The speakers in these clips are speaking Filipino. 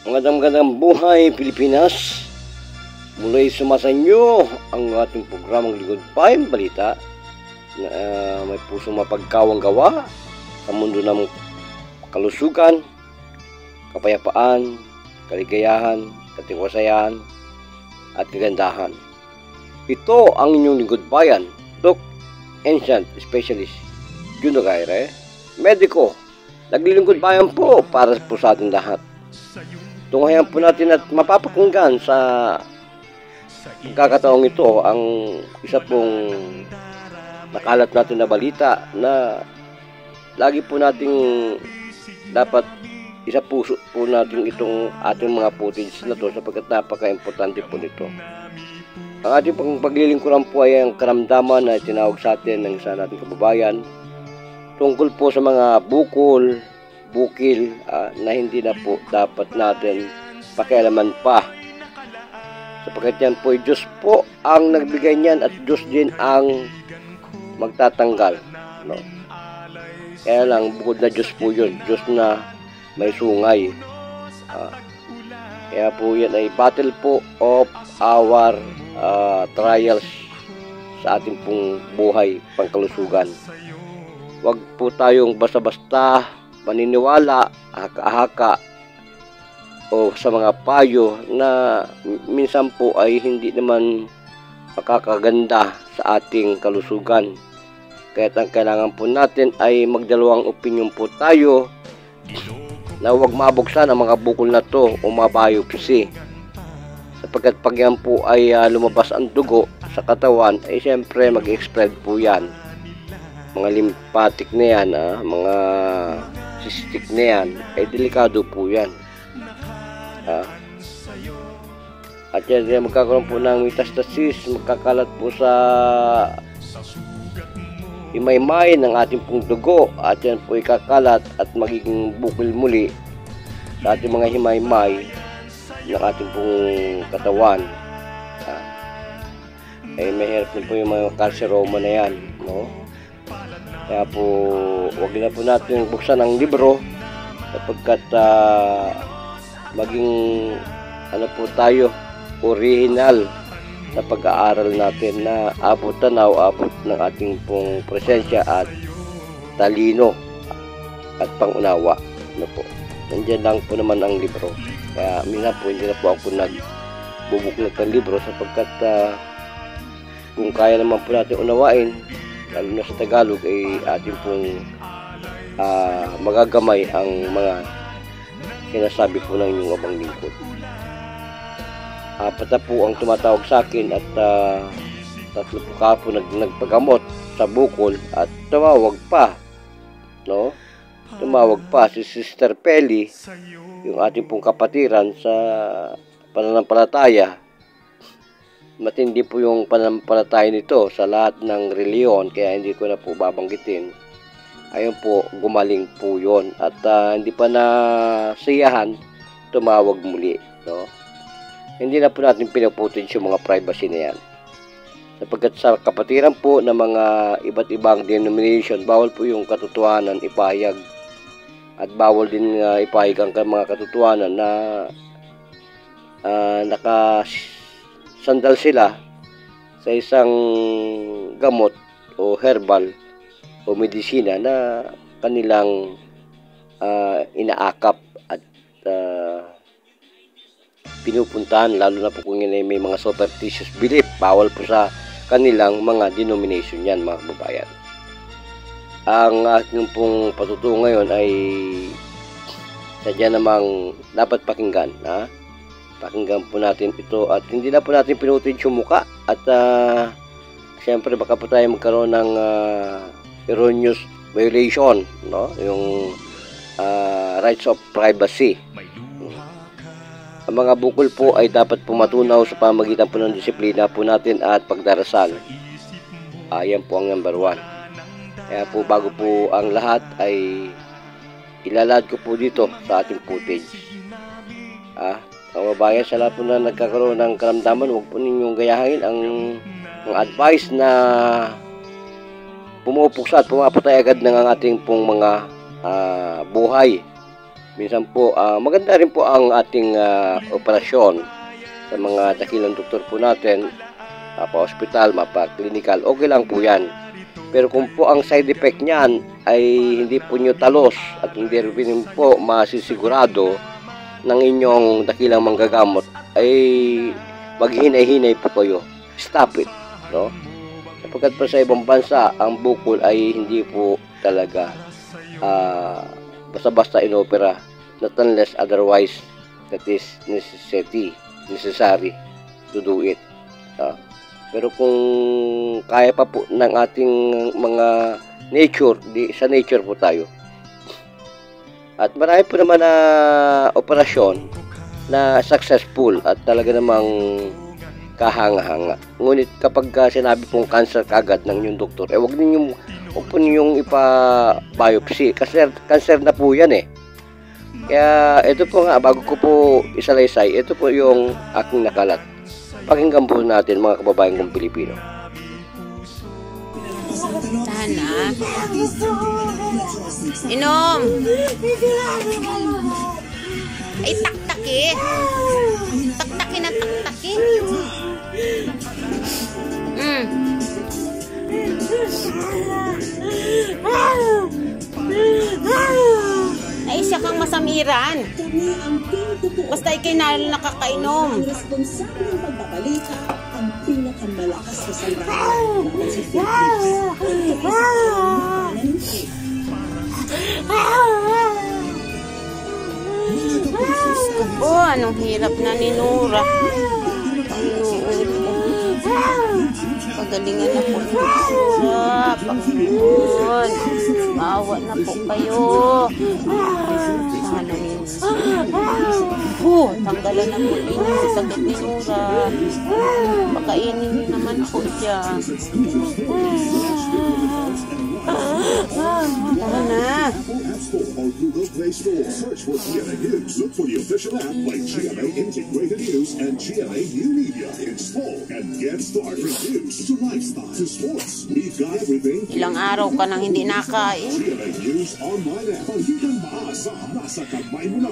Magandang buhay Pilipinas. Muli sumasanyo ang ating programang Lingkod Bayan Balita na may pusong mapagkawang gawa sa mundo ng kalusugan, kapayapaan, kaligayahan, katiwasayan at kagandahan. Ito ang inyong Lingkod Bayan, Doc Ancient Specialist Juno Gaire, mediko. Naglilingkod bayan po para po sa ating lahat. Tunghayan po natin at mapapakinggan sa pagkakataong ito ang isa pong nakalat natin na balita na lagi po nating dapat isa puso po natin itong ating mga footage na to sapagkat napaka-importante po nito. Ang ating paglilingkuran po ay ang karamdaman na tinawag sa atin ng isa nating kababayan tungkol po sa mga bukil na hindi na po dapat natin pakialaman pa. Sapagkat yan po ay Diyos po ang nagbigay niyan at Diyos din ang magtatanggal. No? Kaya lang, bukod na Diyos po yun. Diyos na may sungay. Kaya po yan ay battle po of our trials sa ating pong buhay pangkalusugan. Huwag po tayong basta-basta maniniwala, haka-haka o sa mga payo na minsan po ay hindi naman makakaganda sa ating kalusugan. Kaya ang kailangan po natin ay magdalawang opinion po tayo na huwag mabuksan ang mga bukol na to o mga biopsy. Sapagkat pag yan po ay lumabas ang dugo sa katawan, ay siyempre mag-explode po yan. Mga lymphatic na yan, mga cystic na yan, ay delikado po yan. At yan magkakaroon po ng metastasis, magkakalat po sa imaymay ng ating pong dugo at yan po ikakalat at magiging bukol muli sa ating mga himaymay ng ating pong katawan. Ay mahirap din po yung mga carcinoma na yan, no? Kaya po huwag na po natin buksan ang libro sapagkat maging po tayo original sa pag-aaral natin na abot ng ating pong presensya at talino at pangunawa. Po. Nandiyan lang po naman ang libro. Kaya minsan po hindi na po ako nagbubuklat ng libro sapagkat kung kaya naman po natin unawain, lalo na sa Tagalog, ay ating pong magagamay ang mga sinasabi po ng inyong abang lingkod. Apat na po ang tumatawag sa akin at tatlo po ka po nagpagamot sa bukol at tumawag pa, no? Tumawag pa si Sister Peli, yung ating pong kapatiran sa pananampalataya. Matindi po yung pananampalataya nito sa lahat ng reliyon, kaya hindi ko na po babanggitin. Ayun po, gumaling po yon at hindi pa nasiyahan, tumawag muli, no? Hindi na po natin pinaputin yung mga privacy na yan. Sapagkat sa kapatiran po ng mga iba't ibang denomination, bawal po yung katotohanan ipahayag. At bawal din ipahayag ang mga katotohanan na nakasandal sila sa isang gamot o herbal o medisina na kanilang inaakap at pinupuntahan, lalo na po kung may mga superstitious belief. Bawal po sa kanilang mga denomination yan, mga kababayan. Ang ating pong patutuo ngayon ay sadya namang dapat pakinggan. Pakinggan po natin ito at hindi na po natin pinutid yung muka at siyempre baka po tayo magkaroon ng erroneous violation, no? Yung rights of privacy. Ang mga bukol po ay dapat po matunaw sa pamagitan po ng disiplina po natin at pagdarasal. Yan po ang number 1. Kaya po bago po ang lahat ay ilalad ko po dito sa ating footage. Ang babayan, sa lahat po na nagkakaroon ng karamdaman, huwag po ninyong gayahin ang advice na pumupuksa at pumapatay agad ng ating pong mga buhay Minsan po, maganda rin po ang ating operasyon sa mga dakilang doktor po natin, mapa-hospital, mapa-clinical, okay lang po yan. Pero kung po ang side effect niyan ay hindi po nyo talos at hindi rin po masisigurado ng inyong dakilang manggagamot, ay maghinay-hinay po kayo. Stop it, no? Sapagkat pa sa ibang bansa, ang bukol ay hindi po talaga basta-basta inopera, not unless otherwise that is necessary to do it. Pero kung kaya pa po ng ating mga nature, sa nature po tayo. At marami po naman na operasyon na successful at talaga namang kahanga-hanga. Ngunit kapag sinabi pong cancer kagad ng inyong doktor, wag po ninyong ipa-biopsy. Cancer na po yan eh. Kaya ito po nga, bago ko po isalaysay, ito po yung aking nakalat. Pakinggan po natin mga kababayan kong Pilipino. Sana. Inom. Ay, taktaki. Taktaki na taktaki. Ay, siya kang masamiran. Basta ikay nakakainom. Responsabling pagbabalita ang pinakamalakas sa sandalan ng si Oh, anong hirap na ni Nora. Pagalingan na po. Panginoon. Maawa na po kayo. Sana ni tanggalan na po ninyo sa sakit ni Nora. Pakainin niyo naman po siya. Tara na. Or Google Play Store. Search for GMA News. Look for the official app like GMA Integrated News and GMA New Media. Install and get started. From news to lifestyle to sports, we've got everything. Ilang araw ka nang hindi nakain. GMA News online app. Pagkikang maasa, nasa kamay mo na.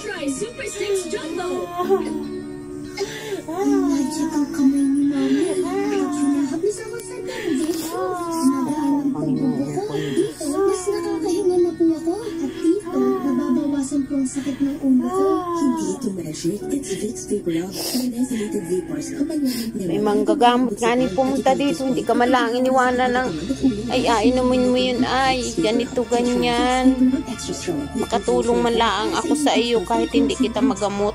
Try Super 6 Jumbo! Magic ang kamay ni Mami. Hinahabis ako sa dandi. Nadaan ang pagbubuko. Dito, mas nakakahinga na po ako. At dito, nababawasan po ang sakit ng ulo ko. Hindi ito magic. It's Vicks Vapor Out. Mentholated vapors. May manggagamot nga ni pumunta dito. Hindi ka malang iniwanan ng ay inumin mo yun ay ganito ganyan. Makatulong man lang ako sa iyo kahit hindi kita magamot.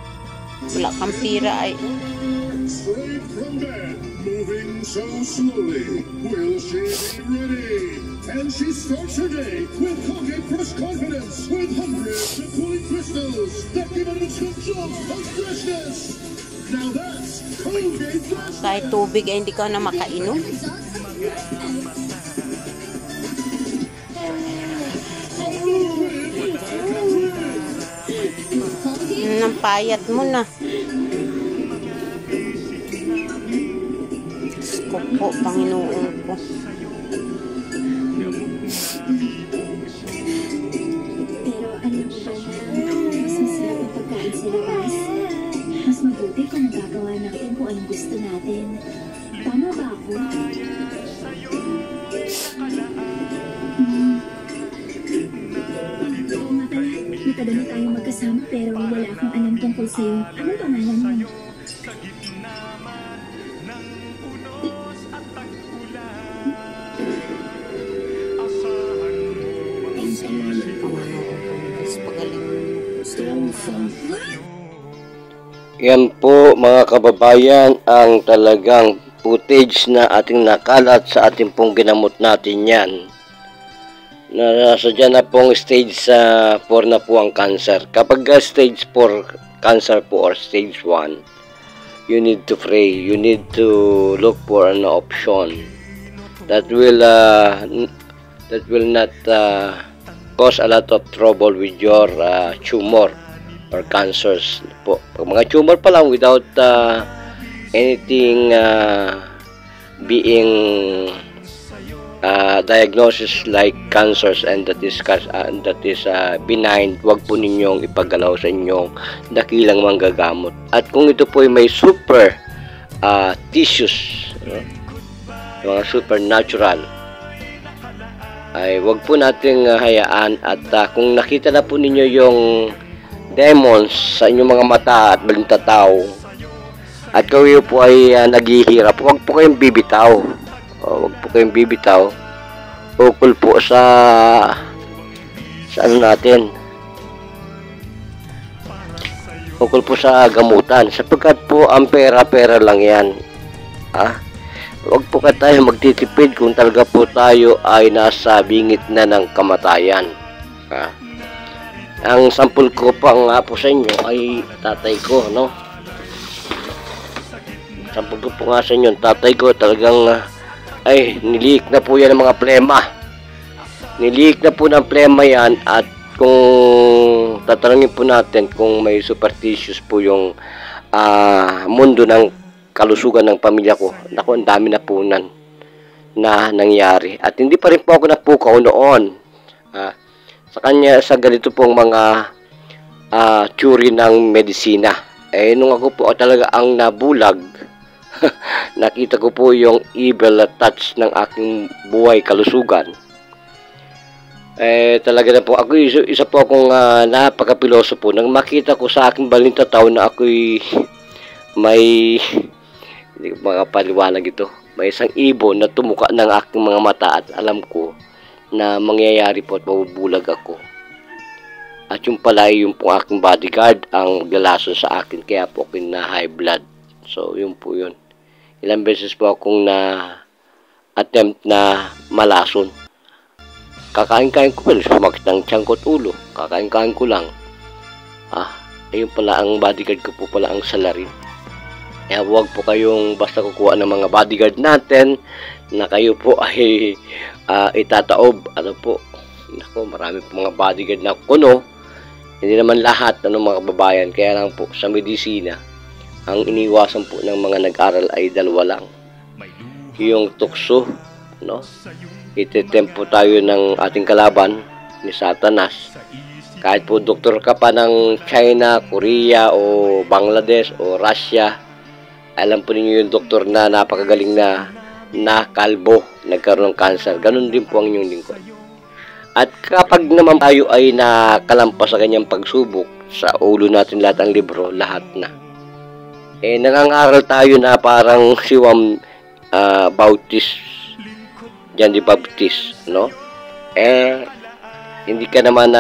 Wala kang pira ay. Straight from bed, moving so slowly. Will she be ready? And she starts her day with Colgate Fresh Confidence with hundreds of cooling crystals that give an instant jolt of freshness. Now that's Colgate Fresh. Kahit tubig ay hindi ka na makainom. Nampayat mo na. Ko po, Panginoon ko. Pero alam mo ba na mas masarap ang pagkain sa labas? Mas mabuti kung nagagawa natin kung anong gusto natin. Tama ba ako? Oo nga pala. Nakadami tayong magkasama pero wala akong alam tungkol sa'yo. Anong pangalan mo? Yan po mga kababayan ang talagang footage na ating nakalat sa ating pong ginamot natin yan. Nasadya na pong stage 4 na po ang cancer. Kapag stage 4 cancer po or stage 1, you need to pray. You need to look for an option that will not cause a lot of trouble with your tumor or cancers po. Pag mga tumor pa lang without anything being diagnosis like cancers and that is benign, wag po ninyong ipagalaw sa inyong dakilang manggagamot. At kung ito po ay may super tissues, mga supernatural, ay wag po nating hayaan. At kung nakita na po ninyo yung demons sa inyong mga mata at balintataw at kayo po ay naghihirap, wag po kayong bibitaw. Wag po kayong bibitaw. Ukol po sa ano natin, ukol po sa gamutan, sapagkat po ang pera lang yan. Wag po ka tayo magtitipid kung talaga po tayo ay nasa bingit na ng kamatayan. Ang sampul ko pang po sa inyo ay tatay ko, no? Sampul ko po nga sa inyo, tatay ko talagang ay nilik na po yan ng mga plema. Nilik na po ng plema yan. At kung tatanungin po natin kung may superstitious po yung mundo ng kalusugan ng pamilya ko, naku, ang dami na po na nangyari. At hindi pa rin po ako napukaw noon sa kanya sa ganito pong mga theory ng medisina. Nung ako po talaga ang nabulag, nakita ko po yung evil touch ng aking buhay kalusugan. Talaga na po ako, isa po akong napaka-piloso po nang makita ko sa aking balintataw na ako'y may, hindi ko makapaliwanag ito, may isang ibon na tumuka ng aking mga mata at alam ko na mangyayari po at mabubulag ako. At yung pala yung po aking bodyguard ang maglalason sa akin, kaya po ako na high blood. So yun po yun. Ilang beses po akong attempt na malason. Kakain-kain ko pala, sumakit ng tiyan ko at ulo. Kakain-kain ko lang. Ayun pala ang bodyguard ko po pala ang salarin. Kaya huwag po kayong basta kukuha ng mga bodyguard natin na kayo po ay itataob. Ano po? Naku, marami po mga bodyguard na kuno. Hindi naman lahat mga kababayan. Kaya lang po sa medisina, ang iniwasan po ng mga nag-aral ay dalawa lang. Yung tukso, no? Itetempo tayo ng ating kalaban ni Satanas. Kahit po doktor ka pa ng China, Korea o Bangladesh o Russia, alam po ninyo yung doktor na napakagaling na kalbo, nagkaroon ng cancer. Ganun din po ang inyong lingkod. At kapag naman tayo ay nakalampas sa kanyang pagsubok, sa ulo natin lahat ang libro, lahat na. Nangangaral tayo na parang si Juan Bautista, John the Baptist, no? Hindi ka naman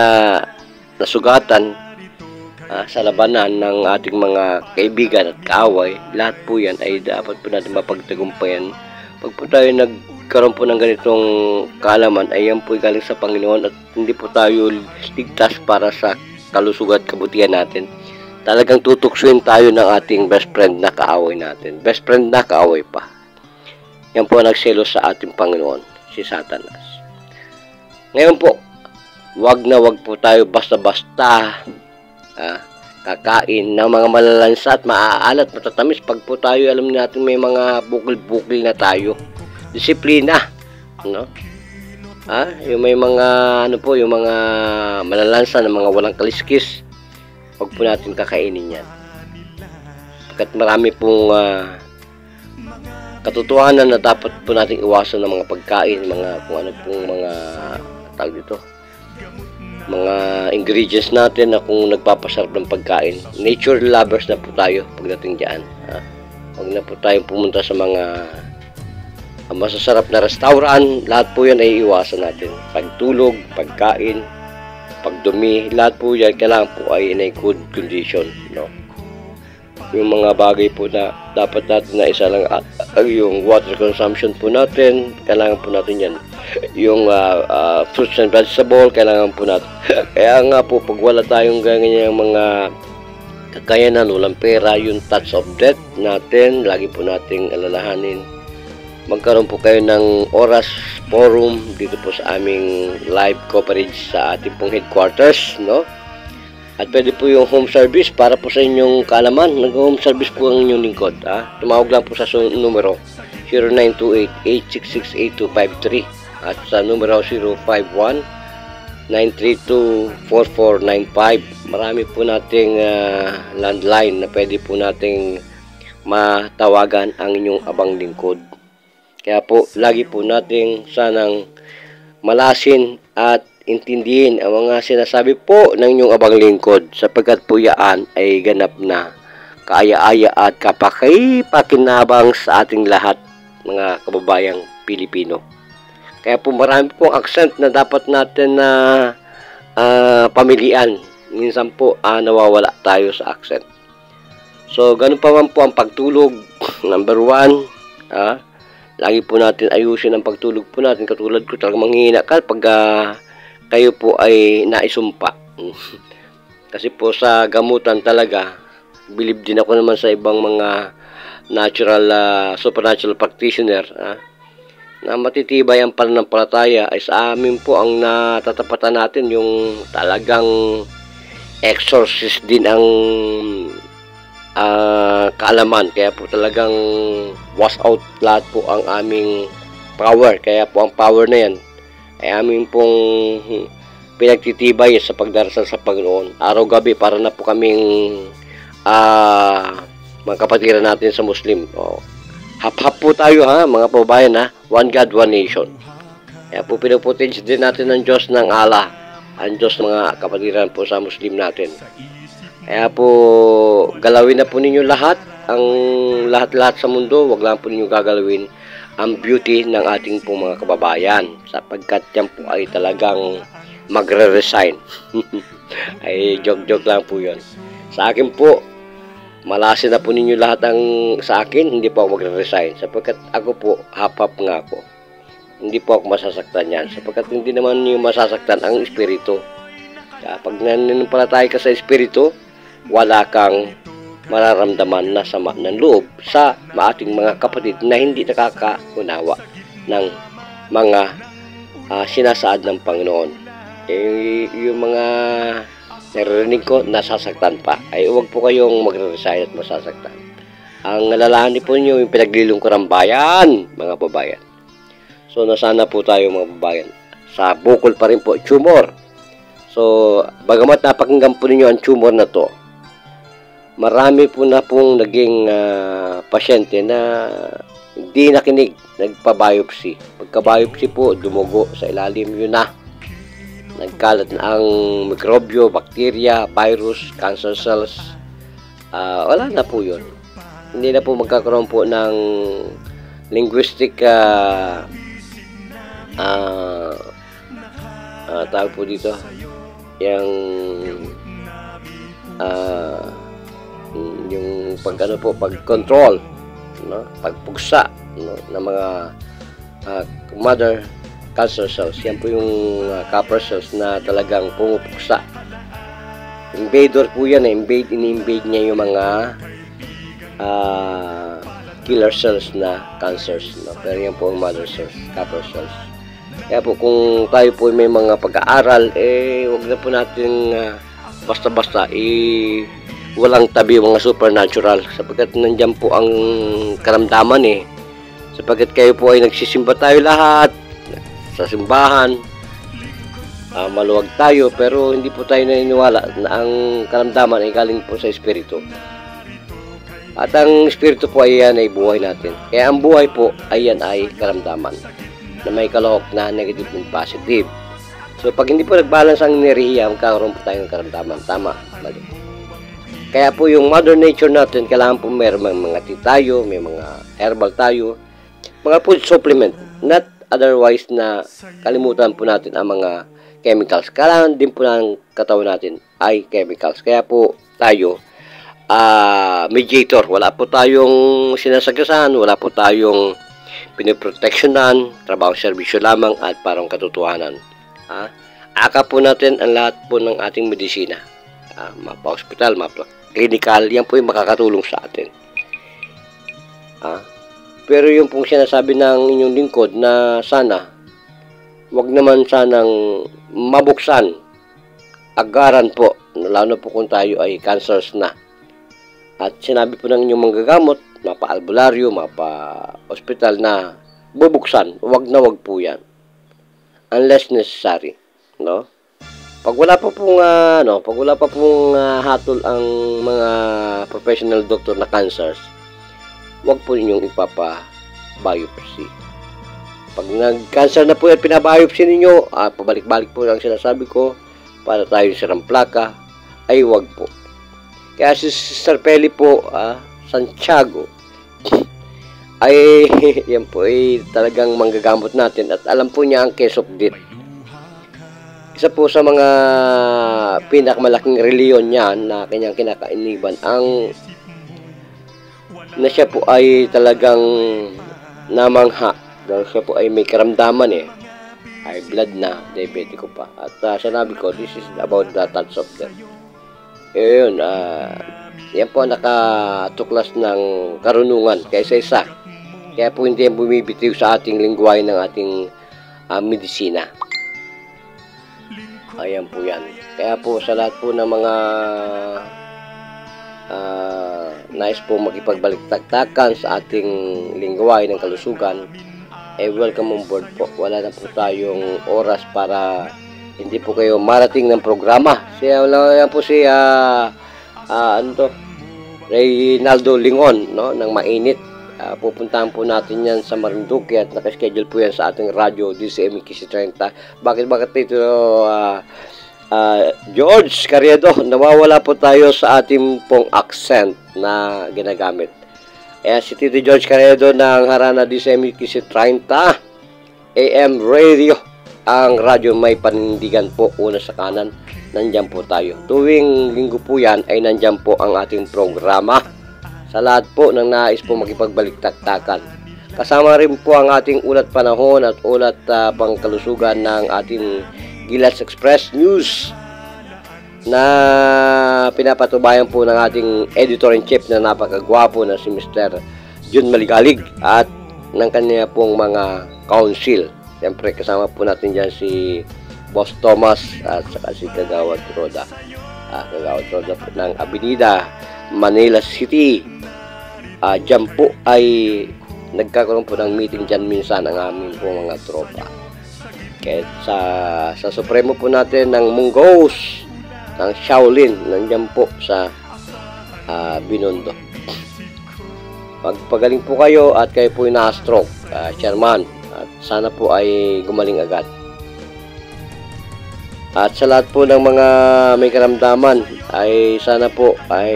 nasugatan sa labanan ng ating mga kaibigan at kaaway. Lahat po yan ay dapat po natin mapagtagumpayan. Pag po tayo nagkaroon po ng ganitong kaalaman, ay yan po galing sa Panginoon at hindi po tayo ligtas para sa kalusugan at kabutihan natin. Talagang tutuksuin tayo ng ating best friend na kaaway natin. Best friend na kaaway pa. Yan po nagselos sa ating Panginoon, si Satanas. Ngayon po, wag po tayo basta-basta kakain ng mga malalansa at maaalat, matatamis. Pag po tayo, alam natin may mga bukil-bukil na tayo. Disiplina, no? Yung may mga yung mga malalansa na mga walang kaliskis, wag po natin kakainin yan. Pagkat marami pong katotohanan na dapat po natin iwasan ng mga pagkain, mga kung ano pong mga tawag dito, mga ingredients natin na kung nagpapasarap ng pagkain. Nature lovers na po tayo pagdating dyan. Huwag na po tayong pumunta sa mga masasarap na restaurant. Lahat po yan ay iwasan natin. Pagtulog, pagkain, pagdumi, lahat po yan kailangan po ay in a good condition, no? Yung mga bagay po na dapat natin na isa lang, yung water consumption po natin, kailangan po natin yan. Yung fruits and vegetable, kailangan po natin. Kaya nga po, pag wala tayong ganyan mga kakayanan, walang pera, yung touch of death natin, lagi po nating alalahanin. Magkaroon po kayo ng oras forum dito po sa aming live coverage sa ating pong headquarters, no? At pwede po yung home service para po sa inyong kaalaman. Nag-home service po ang inyong lingkod. Tumawag lang po sa numero 0928-866-8253 at sa numero 051-932-4495. Marami po nating landline na pwede po nating matawagan ang inyong abang lingkod. Kaya po, lagi po nating sanang malasin at intindihin ang mga sinasabi po ng inyong abang lingkod sapagkat po yaan ay ganap na kaaya-aya at kapakipakinabang sa ating lahat mga kababayang Pilipino. Kaya po marami pong accent na dapat natin na pamilian. Minsan po nawawala tayo sa accent. So, ganun pa man po ang pagtulog. Number 1, lagi po natin ayusin ang pagtulog po natin. Katulad ko, talagang manghihina ka pag kayo po ay naisumpa. Kasi po sa gamutan talaga, believe din ako naman sa ibang mga natural, supernatural practitioner, na matitibay ang pananampalataya. Ay sa amin po ang natatapatan natin yung talagang exorcist din ang kaalaman. Kaya po talagang wash out lahat po ang aming power. Kaya po ang power na yan ay aming pong pinagtitibay sa pagdarasal sa Panginoon araw-gabi para na po kaming mga kapatiran natin sa Muslim. Hap-hap po tayo mga kababayan, one God, one nation. Kaya po pinuputage din natin ng Diyos ng Allah, ang Diyos ng mga kapatiran po sa Muslim natin. Kaya po, galawin na po ninyo lahat, ang lahat-lahat sa mundo, wag lang po ninyo gagalawin ang beauty ng ating pong mga kababayan, sapagkat yan po ay talagang magre-resign. Ay, joke-joke lang po yun. Sa akin po, malasin na po ninyo lahat ang sa akin, hindi po ako magre-resign, sapagkat ako po, hap-hap nga ako. Hindi po ako masasaktan yan, sapagkat hindi naman yung masasaktan ang espiritu. Kapag nananampalataya ka sa espiritu, wala kang mararamdaman na sama ng loob sa ating mga kapatid na hindi nakakaunawa ng mga sinasaad ng Panginoon. Yung mga naririnig ko, nasasaktan pa. Ay huwag po kayong magre-resign at masasaktan. Ang alalahanin po nyo, yung pinaglilingkod ng bayan, mga babayan. So, nasana po tayo mga babayan. Sa bukol pa rin po, tumor. So, bagamat napakinggan po ninyo ang tumor na to, marami po na pong naging pasyente na hindi nakinig, nagpa-biopsy. Pagka-biopsy po, dumugo sa ilalim yun na. Nagkalat na ang mikrobyo, bakterya, virus, cancer cells. Wala na po yun. Hindi na po magkakaroon po ng linguistic tawag po dito yung pag-control, pagpugsa ng mga mother cancer cells. Yan po yung copper cells na talagang pumupuksa. Invader po yan, ini-invade niya yung mga killer cells na cancers, pero yan po ang mother cells, copper cells. Kaya po kung tayo po may mga pag-aaral, huwag na po natin basta-basta walang tabi yung mga supernatural, sapagkat nandyan po ang karamdaman sapagkat kayo po ay nagsisimba tayo lahat sa simbahan, maluwag tayo, pero hindi po tayo naniniwala na ang karamdaman ay galing po sa espiritu. At ang espiritu po ay yan ay buhay natin. Kaya ang buhay po ay yan ay karamdaman na may kalahok na negative and positive. So pag hindi po nagbalance ang enerhiya, magkakaroon po tayo ng karamdaman. Tama, mali. Kaya po yung mother nature natin, kailangan po may mga tea tayo, may mga herbal tayo, mga food supplement, not otherwise na kalimutan po natin ang mga chemicals. Kailangan din po ng katawan natin ay chemicals. Kaya po tayo, mediator, wala po tayong sinasagasan, wala po tayong piniproteksyonan, trabaho serbisyo lamang at parang katotohanan. Aka po natin ang lahat po ng ating medisina. Mapa-hospital, mapa-clinical, yan po yung makakatulong sa atin. Pero yung pong sinasabi ng inyong lingkod na sana, wag naman sanang mabuksan agaran po, lalo na po kung tayo ay cancers na. At sinabi po ng inyong manggagamot, mapa-albularyo, mapa-hospital na bubuksan, wag na wag po yan. Unless necessary, no? Pag wala pa pong hatol ang mga professional doctor na cancers, wag po ninyong ipapa-biopsy. Pag nag-cancer na po yan, pinabiopsy ninyo, pabalik-balik po ang sinasabi ko, para tayo sirang plaka, ay wag po. Kaya si Sister Peli po, Santiago, ay yan po ay talagang manggagamot natin at alam po niya ang case of death. Isa po sa mga pinakamalaking reliyon niya na kanyang kinakainiban na siya po ay talagang namangha dahil siya po ay may karamdaman high blood na, diabetico pa. At sinabi ko, this is about the touch of death. Yun, yan po nakatuklas ng karunungan kaysa isa. Kaya po hindi yan bumibitiw sa ating lingwahe ng ating medisina. Ayan po yan. Kaya po sa lahat po ng mga nais po makipagbalik-taktakan sa ating lingwahe ng kalusugan, welcome on board po. Wala na po tayong oras para hindi po kayo marating ng programa. Yan po si Reynaldo Lingon, no, ng Mainit. Pupuntahan po natin yan sa Marinduque at nakaschedule po yan sa ating radyo DCM Kisi 30. Bakit ito George Carriedo, nawawala po tayo sa ating pong accent na ginagamit. Si Tito George Carriedo ng Harana DCM Kisi 30 AM Radio. Ang radyo may panindigan po, una sa kanan, nandyan po tayo. Tuwing linggo po yan ay nandyan po ang ating programa. Sa lahat po ng nais po makipagbalik-taktakan. Kasama rin po ang ating ulat panahon at ulat pangkalusugan ng ating Gilas Express News na pinapatubayan po ng ating editor-in-chief na napakagwapo na si Mr. Jun Maligalig at ng kanya pong mga council. Siyempre kasama po natin dyan si Boss Thomas at saka si Kagawad Roda. Kagawad Roda po ng Avenida Manila City. Dyan po ay nagkakaroon po ng meeting dyan minsan ang aming po mga tropa. Kaya sa Supremo po natin ng Munggos, ng Shaolin, nandyan po sa Binondo. Pagpagaling po kayo at kayo po yung na-stroke, chairman, at sana po ay gumaling agad. At sa lahat po ng mga may karamdaman ay sana po ay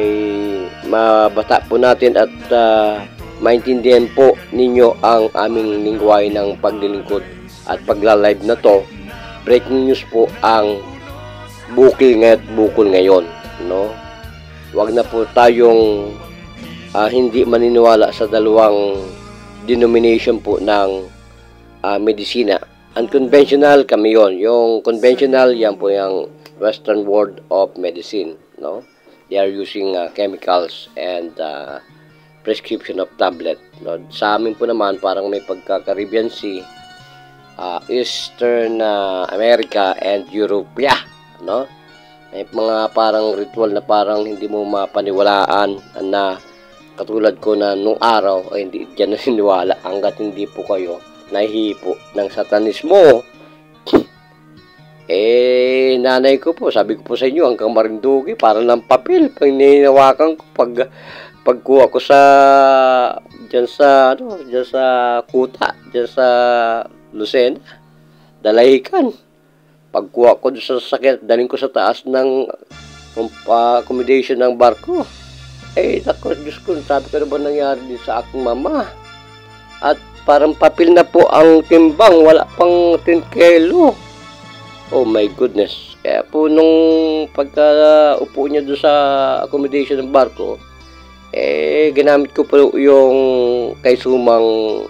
mabata po natin at maintindihan po ninyo ang aming lingwahe ng paglilingkod at pagla-live na to. Breaking news po ang bukol ngayon, no? Wag na po tayong hindi maniniwala sa dalawang denomination po ng medisina. Unconventional kami yon. Yung conventional, yan po yung Western world of medicine, no? They are using chemicals and prescription of tablet, no? Sa amin po naman parang may pagka-Caribbean Sea, Eastern America and Europe, no? May mga parang ritual na parang hindi mo mapaniwalaan na katulad ko na nung araw ay hindi dyan naniniwala hanggat hindi po kayo nahihipo ng satanismo. Nanay ko po, sabi ko po sa inyo, hanggang Marinduque, parang ng papel, pag ninawakan ko, pagkuha ko dyan sa Kuta, dyan sa Lucena, dalahikan. Pagkuha ko sa sakit, daling ko sa taas ng accommodation ng barko. Naku, Diyos ko, sabi ko na ba nangyari din sa aking mama? At parang papel na po ang timbang, wala pang 10 kilo. Oh my goodness. Kaya po nung pagka-upo niya doon sa accommodation ng barko, ginamit ko po yung kay Sumang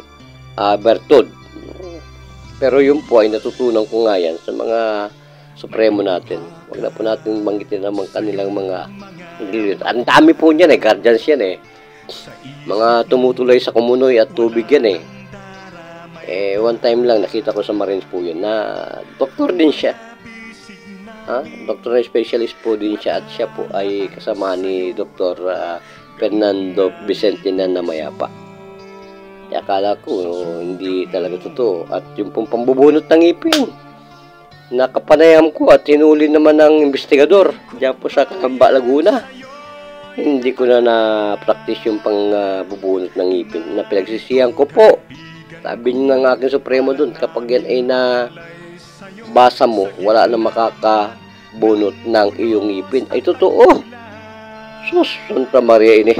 Bertod. Pero yun po ay natutunan ko nga yan sa mga supremo natin. Huwag na po natin banggitin ang kanilang mga ang dami po niyan guardians yan mga tumutuloy sa kumunoy at tubig yan one time lang nakita ko sa Marines po yun na doktor din siya. Doktor na specialist po din siya at siya po ay kasama ni Dr. Fernando Vicente na Namayapa. Kaya akala ko hindi talaga totoo. At yung pong pambubunot ng ngipin, nakapanayam ko at hinuli naman ng investigador diyan po sa Calamba, Laguna. Hindi ko na na-practice yung pang-bubunot ng ngipin na pinagsisihan ko po. Sabi niyo ng aking supremo dun, kapag yan ay na basa mo, wala na makakabunot ng iyong ngipin. Ay totoo. Sus, Santa Maria ini.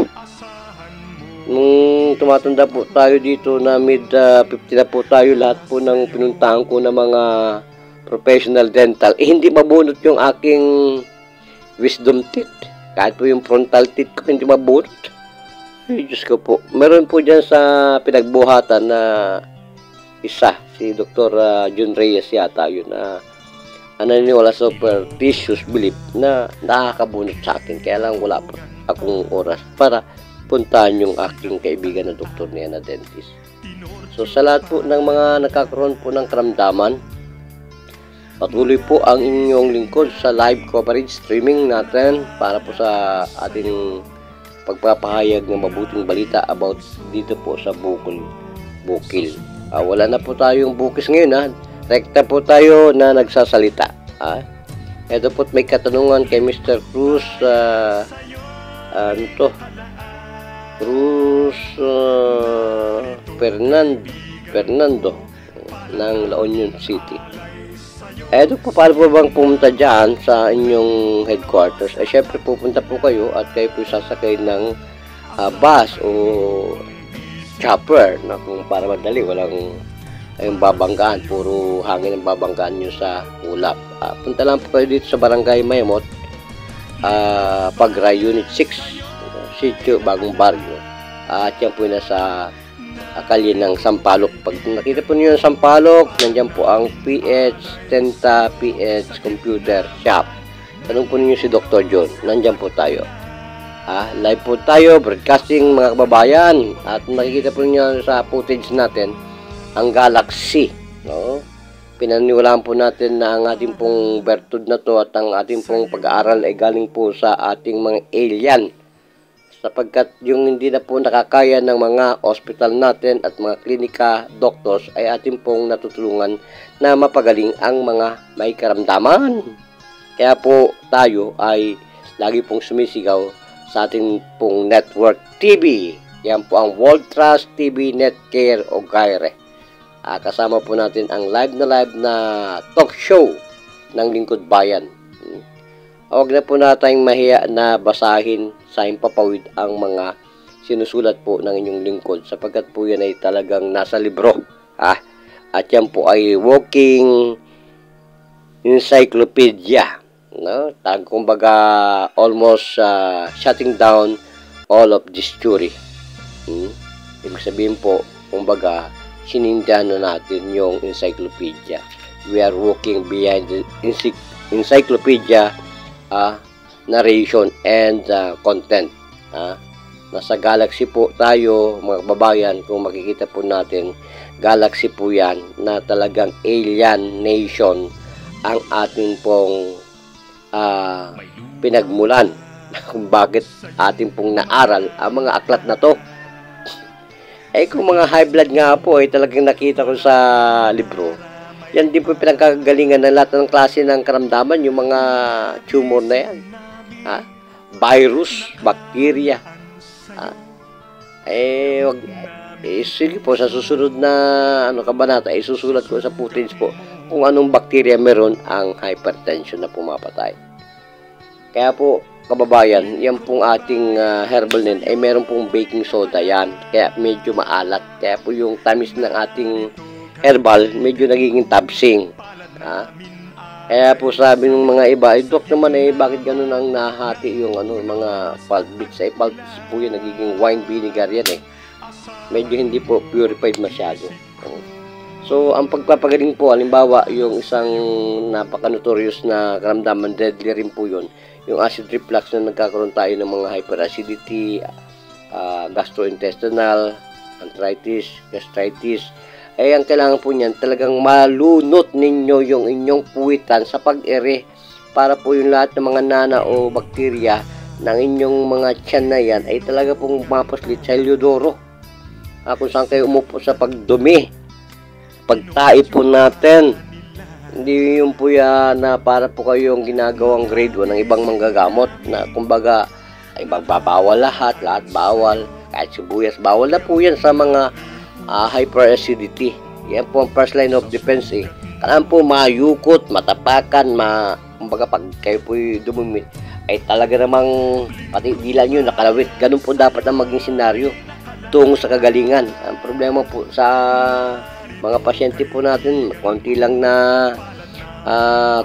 Nung tumatanda po tayo dito na mid-50 na po tayo, lahat po ng pinuntahan ko na mga professional dental, hindi mabunot yung aking wisdom teeth. Kahit po yung frontal teeth ko, hindi mabunot. Ay, Diyos ko po. Meron po dyan sa pinagbuhatan na isa, si Dr. John Reyes yata yun, na naniniwala sa superstitious belief na nakakabunot sa akin. Kaya lang wala po akong oras para puntahan yung aking kaibigan na doktor niya na dentist. So sa lahat po ng mga nakakaroon po ng karamdaman, patuloy po ang inyong lingkod sa live coverage streaming natin para po sa ating pagpapahayag ng mabuting balita about dito po sa bukil. Wala na po tayong bukis ngayon, rekta po tayo na nagsasalita. Ito po may katanungan kay Mr. Cruz, Cruz Fernando ng La Union City. Eto po, paano po bang pumunta dyan sa inyong headquarters? Syempre pupunta po kayo at kayo po sasakay ng bus o chopper na kung para madali, walang kayong babanggaan, puro hangin ang babanggaan nyo sa ulap. Punta lang po kayo dito sa Barangay Mayamot, Pagray Unit 6, Sitio Bagong Barrio. At yan po nasa kalye ng Sampaloc. Pag nakita po niyo yung Sampaloc, nandiyan po ang Tenta PH Computer Shop. Tanong po niyo si Dr. John, nandiyan po tayo. Live po tayo, broadcasting mga kababayan. At nakikita po niyo sa footage natin ang Galaxy, no? Pinaniwalaan po natin na ang ating pong bertud na to at ang ating pong pag-aaral ay galing po sa ating mga alien, sapagkat yung hindi na po nakakaya ng mga hospital natin at mga klinika, doctors ay ating pong natutulungan na mapagaling ang mga may karamdaman. Kaya po tayo ay lagi pong sumisigaw sa ating pong network TV. Yan po ang World Trust TV Netcare o Gaire. Kasama po natin ang live na talk show ng Lingkod Bayan. Huwag na po natin mahiya na basahin sa impapawid ang mga sinusulat po ng inyong lingkod, sapagkat po yan ay talagang nasa libro. At yan po ay walking encyclopedia, no? Kumbaga almost shutting down all of this theory. Ibig sabihin po, kumbaga sinindihan na natin yung encyclopedia. We are walking behind the encyclopedia narration and content. Nasa galaxy po tayo mga kababayan. Kung makikita po natin, galaxy po yan na talagang alien nation ang ating pong pinagmulan kung bakit ating pong naaral ang mga aklat na to. Kung mga high blood nga po ay talagang nakita ko sa libro, yan din po pinagkagalingan ng lahat ng klase ng karamdaman, yung mga tumor na yan. Virus, bacteria. Sige po, sa susunod na kabanata, isusulat ko sa footage po kung anong bacteria meron ang hypertension na pumapatay. Kaya po, kababayan, yan pong ating herbal nin ay meron pong baking soda yan. Kaya medyo maalat. Kaya po yung tamis ng ating herbal, medyo nagiging tabsing. Kaya po sabi ng mga iba, Dok naman bakit ganun ang nahati yung mga pulp bits? Pulp bits po yun, nagiging wine vinegar yan Medyo hindi po purified masyado. So, ang pagpapagaling po, halimbawa, yung isang napaka-notorious na karamdaman, deadly rin po yun, yung acid reflux na nagkakaroon tayo ng mga hyperacidity, gastrointestinal, arthritis, gastritis, ang kailangan po niyan, talagang malunot ninyo yung inyong puwitan sa pag-ere para po yung lahat ng mga nana o bakterya ng inyong mga tiyan na yan ay talaga pong mapaslit sa Heliodoro. Kung saan kayo umupo sa pagdumi, pagtae po natin. Hindi yung po yan na para po kayong ginagawang grade 1 ng ibang manggagamot na kumbaga ay magbabawal lahat bawal, kahit sibuyas bawal na po yan sa mga hyperacidity. Yan po ang first line of defense eh. Kailangan po mayukot, matapakan, kumbaga pag kayo po dumumi ay talaga namang pati dila nyo nakalawit. Ganun po dapat ang maging senaryo tungo sa kagalingan. Ang problema po sa mga pasyente po natin, konti lang na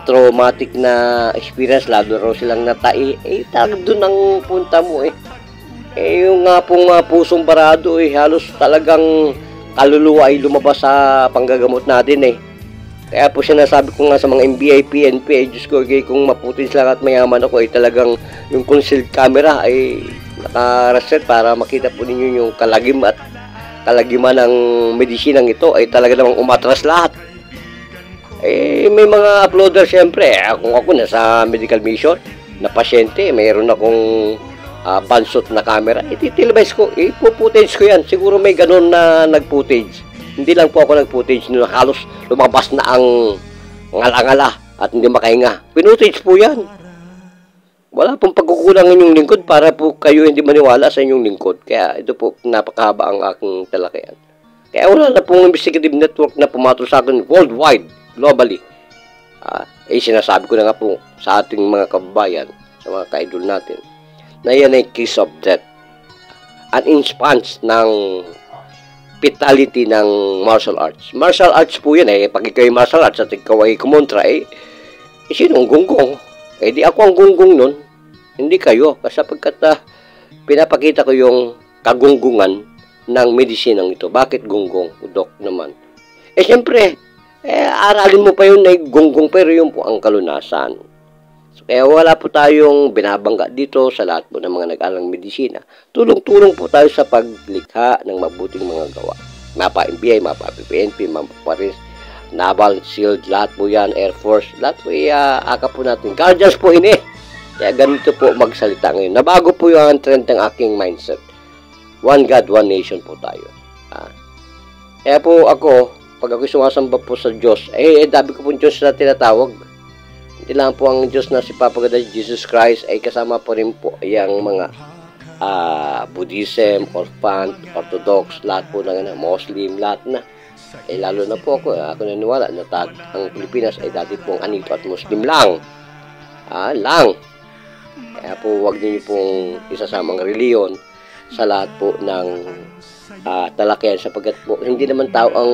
traumatic na experience, lalo raw silang natai, talagang doon ang punta mo yung nga pong pusong barado halos talagang kaluluwa ay lumabas sa panggagamot natin Kaya po sinasabi ko nga sa mga MBI, PNP, Diyos ko, kung maputin lang at mayaman ako talagang yung concealed camera ay naka-reset para makita po ninyo yung kalagiman ng medisinang ito ay talaga namang umatras lahat. May mga uploader syempre. Kung ako nasa medical mission na pasyente, mayroon akong pansot na camera, ititilbase ko, ipo-footage ko yan. Siguro may ganun na nag-footage. Hindi lang po ako nag-footage nung halos lumabas na ang ngala-ngala at hindi makahinga. Pinutage po yan. Wala pong pagkukulang inyong lingkod para po kayo hindi maniwala sa inyong lingkod. Kaya ito po napakahaba ang aking talakayan. Kaya wala na pong investigative network na pumatol sa akin worldwide, globally. Sinasabi ko na nga po sa ating mga kababayan, sa mga ka-idol natin, na yan ay case of death. An instance ng fatality ng martial arts. Martial arts po yan pag ikaw ay martial arts at ikaw ay kumontra sinong gunggong? Di ako ang gunggong nun, hindi kayo. Kasi pagkat pinapakita ko yung kagunggungan ng medisinang ito. Bakit gunggong, Dok naman? Siyempre, aralin mo pa yun na gunggong, pero yun po ang kalunasan. So, kaya wala po tayong binabangga dito sa lahat po ng mga nag-alang medisina. Tulong-tulong po tayo sa paglikha ng mabuting mga gawa. Mapa MBI, mapa PNP, mapa Paris, Naval, SEAL, lahat po yan, Air Force, lahat po akap po natin. Guardians po Kaya ganito po magsalita ngayon. Nabago po yung trend ng aking mindset. One God, one nation po tayo. Kaya po ako, pag ako sumasamba po sa Diyos, dami ko po Diyos na tinatawag. Hindi lang po ang Diyos na si Papa God, Jesus Christ, ay kasama po rin po yung mga Buddhism, Orthodox, lahat po ng Muslim, lahat na. Lalo na po ako naniwala na ang Pilipinas ay dati pong anito at Muslim lang. Kaya po wag niyo pong isasamang reliyon sa lahat po ng talakayan, sapagkat po hindi naman tao ang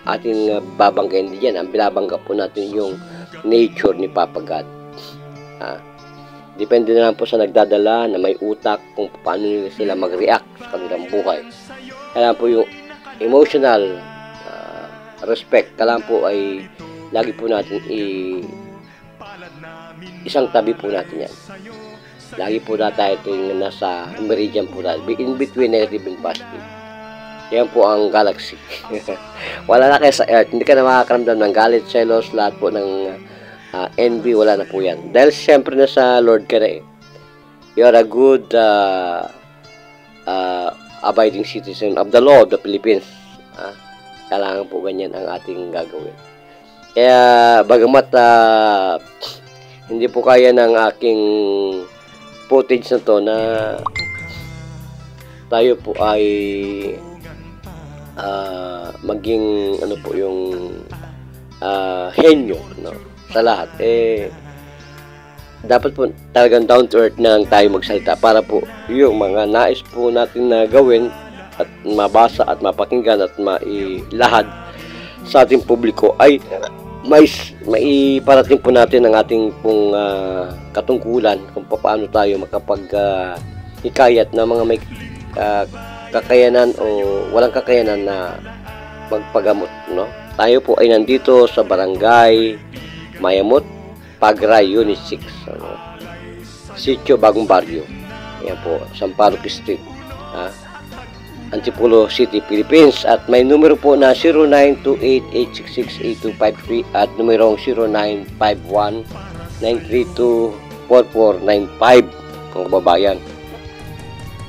ating babanggain diyan. Ang binabangga po natin yung nature ni Papa God. Depende na lang po sa nagdadala na may utak kung paano sila mag-react sa kanilang buhay. Kaya po yung emotional respect, kailangan po ay lagi po natin isang tabi po natin yan. Lagi po na tayo nasa meridian po natin, in between negative and positive. Yan po ang galaxy. Wala na kayo sa Earth, hindi ka na makakaramdam ng galit, selos, lahat po ng envy, wala na po yan. Dahil siyempre na sa Lord ka na you are a good abiding citizen of the law of the Philippines. Kailangan po ganyan ang ating gagawin. Kaya bagamat hindi po kaya ng aking footage na to na tayo po ay maging ano po yung henyo sa lahat, dapat po talagang down to earth na lang tayo magsalita para po yung mga nais po natin na gawin at mabasa at mapakinggan at mailahad sa ating publiko ay maiparating po natin ang ating pong katungkulan kung paano tayo makapag-hikayat na mga may kakayanan o walang kakayanan na magpagamot, Tayo po ay nandito sa Barangay Mayamot, Pagray, Unit 6, Sitio Bagong Barrio. Ayan po, Sampaloc Street, Antipolo City, Philippines. At may numero po na 0928-866-8253 at numerong 0932-4495 mga kababayan.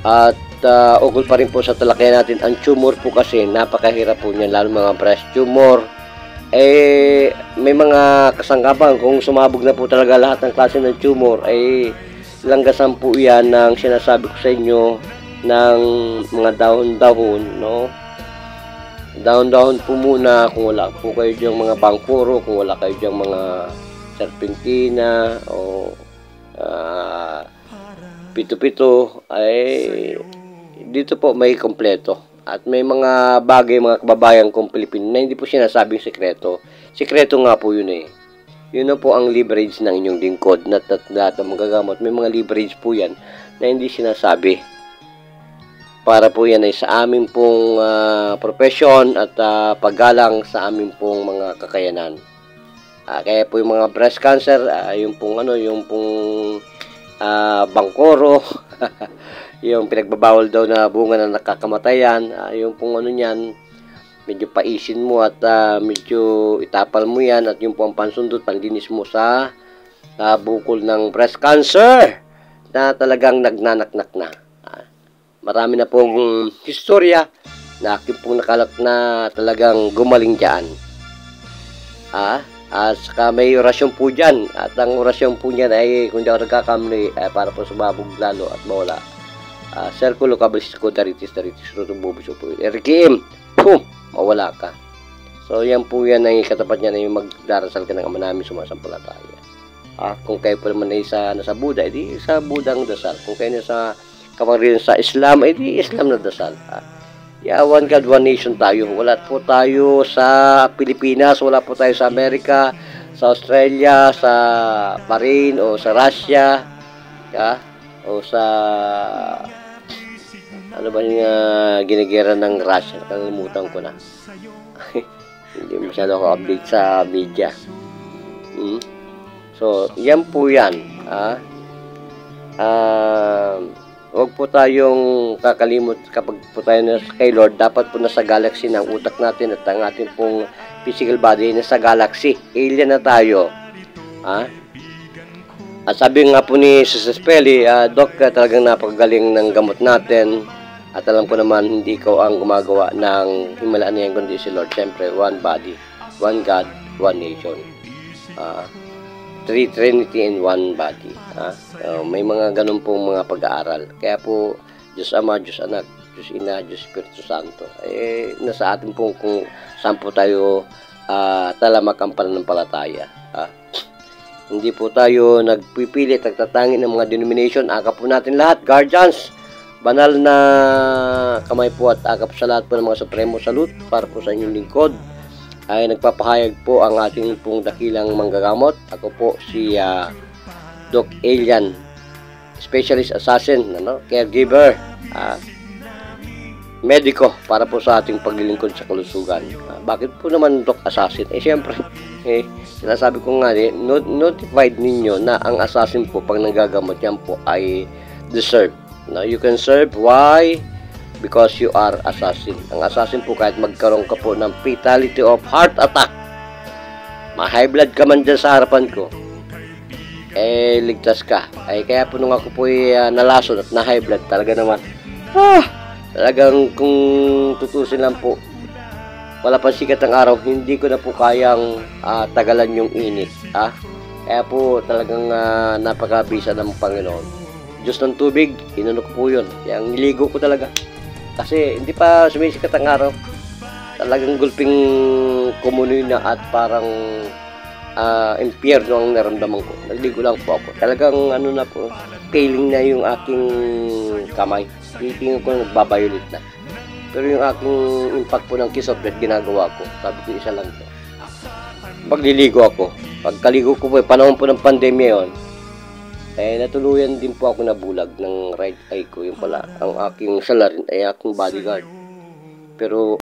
At ukol pa rin po sa talakayan natin, ang tumor po kasi napakahirap po niyan, lalo mga breast tumor. May mga kasangkapan kung sumabog na po talaga lahat ng klase ng tumor, langgasan po yan ng sinasabi ko sa inyo ng mga dahon-dahon, no? Dahon-dahon po muna kung wala po kayo diyang mga bangkuro, kung wala kayo diyang mga serpentina o pito-pito, dito po may kompleto. At may mga bagay mga kababayan kong Pilipino na hindi po sinasabing sekreto. Sekreto nga po yun Yun na po ang leverage ng inyong lingkod na lahat ng magagamot. May mga leverage po yan na hindi sinasabi. Para po yan ay sa amin pong profession at paggalang sa amin pong mga kakayanan. Kaya po yung mga breast cancer, yung pong bangkoro, yung pinagbabawal daw na bunga na nakakamatayan, yung pong niyan, medyo paisin mo at medyo itapal mo yan, at yung pong pansundot, panlinis mo sa bukol ng breast cancer na talagang nagnanaknak na. Marami na pong historya na aking pong nakalap na talagang gumaling dyan. At saka may orasyon po dyan, at ang orasyon po niyan ay kung di ako nagkakamali, para po sumabog lalo at mawala. Circulo cabalisco daritis rutububuso po. Erikim, mawala ka. So yan po yan ang katapat niya na yung magdarasal ka ng Ama namin sumasampalataya. Kung kayo po naman ay nasa Buddha, edi sa Buddha ang dasal. Kung kayo nasa kapangyarihan sa Islam, edi Islam na dasal. One God, one nation tayo. Wala po tayo sa Pilipinas, wala po tayo sa Amerika, sa Australia, sa Bahrain o sa Russia, o sa ano ba yung ginigera ng Russia, nakalimutan ko na. Hindi masyado ako update sa media. So yan po yan. Huwag po tayong kakalimot kapag po tayo na kay Lord. Dapat po nasa galaxy ng utak natin at ang ating pong physical body nasa galaxy. Alien na tayo. At sabi nga po ni Sister Spelly, Doc, talagang napakagaling ng gamot natin. At alam ko naman, hindi ikaw ang gumagawa ng himalaan niya, kundi si Lord. Siyempre, one body, one God, one nation. Three Trinity in one body. May mga ganun pong mga pag-aaral. Kaya po, Diyos Ama, Diyos Anak, Diyos Ina, Diyos Espiritu Santo. Nasa atin pong kung saan po tayo talamak ang pananampalataya. Hindi po tayo nagpipilit, nagtatangin ng mga denomination. Akap po natin lahat, guardians. Banal na kamay po at akap sa lahat po ng mga supremo salute para po sa inyong lingkod. Ay nagpapahayag po ang ating pong dakilang manggagamot. Ako po si Doc Elian, specialist assassin, caregiver, mediko para po sa ating paglilingkod sa kalusugan. Bakit po naman Doc assassin? Siyempre, sinasabi ko nga notified ninyo na ang assassin po pag nanggagamot yan po ay deserve. Now, you can serve. Why? Because you are assassin. Ang assassin po kahit magkaroon ka po ng fatality of heart attack, ma-high blood ka man dyan sa harapan ko, ligtas ka. Kaya po nung ako po nalason at na-high blood, talaga naman, talagang kung tutusin lang po, wala pang sikat ng araw, hindi ko na po kayang tagalan yung init. Kaya po talagang napakabisa ng Panginoon. Diyos ng tubig, inunok po yun. Kaya niligo ko talaga. Kasi hindi pa sumisikat ang araw. Talagang gulping kumunoy na at parang impyerno ang naramdaman ko. Nagligo lang po ako. Talagang na po, failing na yung aking kamay. Tingin ko nagbabayulit na. Pero yung aking impact po ng kiss of death ginagawa ko. Sabi ko isa lang po. Pagliligo ako. Pagkaligo ko po, panahon po ng pandemya yun, natuluyan din po ako nabulag ng right eye ko. Yung pala, ang aking salarin ay aking bodyguard. Pero